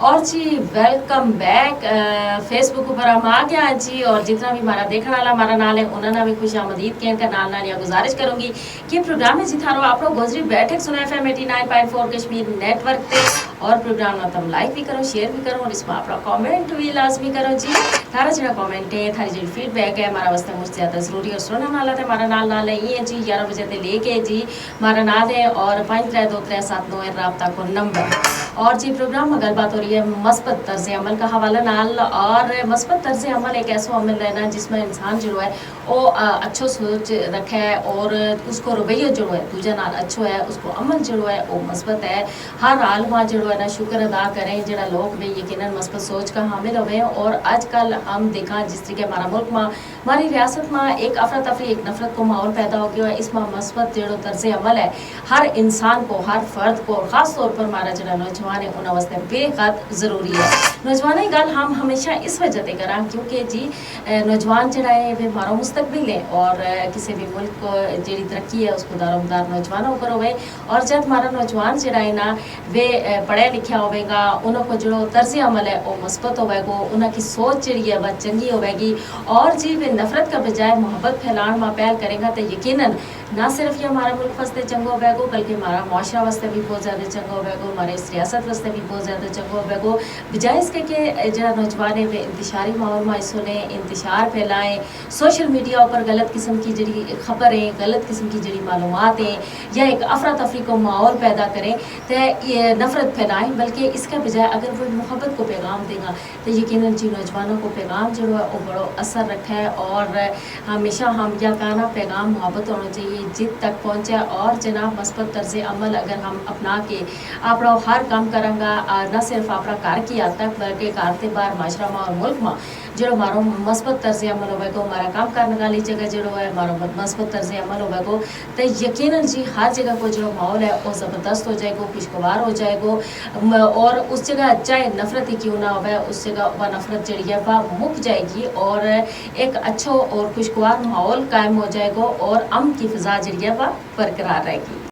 और जी welcome back Facebook पर हम आ गया जी। और जितना भी हमारा देखने वाला हमारा नाल है उन्होंने भी खुश आमदीद कहने का नाल नाल गुजारिश करूंगी कि प्रोग्राम में जी थारो आप लोग गोजरी बैठक सुना FM 89.4 कश्मीर नेटवर्क पे और प्रोग्राम में तुम लाइक भी करो, शेयर भी करो और इसमें आप कमेंट भी लाजमी करो जी। थारा जो कमेंट है, थारी जो फीडबैक है हमारा वास्ते मुझसे ज़्यादा ज़रूरी और सुनने वाला है हमारा नाल है ये जी 11 बजे से लेके जी हमारा नाल है और 532379 राब्ता को नंबर। और जी प्रोग्राम में गलबात हो रही है मस्बत तर्ज अमल का हवाला नाल। और मस्बत तर्ज अमल एक ऐसा अमल रहना जिसमें इंसान जो है वो अच्छो सोच रखे और उसको रवैया जो है दूजा नाल अच्छो है, उसको अमल जो है वो मस्बत है। हर हाल में जो है ना शुक्र अदा करें जरा लोग भी यकीनन मस्बत सोच का हामिल हुए। और आजकल हम देखा जिस तरीके हमारा मुल्क में हमारी रियासत में एक अफरा तफरी एक नफरत को माहौल पैदा हो गया है। इसमें मस्बत जो तर्ज अमल है हर इंसान को, हर फर्द को, खास तौर पर हमारा जो नौजवान है उन्होंने वास्ते बेहद ज़रूरी है। नौजवान की गल हम हमेशा इस वजह से करा क्योंकि जी नौजवान जरा है वे हमारा मुस्तकबिल है और किसी भी मुल्क को जी तरक्की है उसको दारोमदार नौजवानों पर होवे। और जब हमारा नौजवान जरा है ना वे पढ़ा लिखा होगा उनको जो तर्ज अमल है वो मस्बत होगा, उनकी सोच जी है वह चंगी होगी और जी वे नफरत का बजाय मोहब्बत फैलाने में पहल करेगा तो यकीनन ना सिर्फ ये हमारा मुल्क वास्ते चंगा होगा बल्कि हमारा मुआशरा वास्ते भी बहुत ज़्यादा चंगा होगा, हमारे इस रियासत वास्ते भी बहुत ज़्यादा चंगा होगा। बजाय इसके कि जरा नौजवान है वे इंतशारी माहौल में सुने, इंतशार फैलाएँ, सोशल मीडिया पर गलत किस्म की जड़ी खबरें, गलत किस्म की जड़ी मालूमात हैं या एक अफरा तफरी को माहौल पैदा करें तो ये नफरत फैलाएँ, बल्कि इसके बजाय अगर वो मोहब्बत को पैगाम देगा तो यकीनन जी नौजवानों को पैगाम जो है वो बड़ा असर रखा है। और हमेशा हम यह कहना पैगाम मोहब्बत होना चाहिए जित तक पहुँचे। और जनाब मस्बत तर्ज अमल अगर हम अपना के अपना हर काम करेंगे न सिर्फ अपना घर की हद तक बल्कि घर के बाहर माशरा में और मुल्क में जो हमारा मस्बत तर्ज अमल होगा, हमारा काम करने वाली जगह जो है हमारा मस्बत तर्ज अमल होगा तो यकीनन जी हर जगह को जो माहौल है वो ज़बरदस्त हो जाएगा, खुशगवार हो जाएगा। और उस जगह चाहे नफरत ही क्यों ना हो उस जगह वह नफरत जड़ी है वह मुक जाएगी और एक अच्छा और खुशगवार माहौल कायम हो जाएगा और अमन की फ़िज़ा जड़ी है वह बरकरार रहेगी।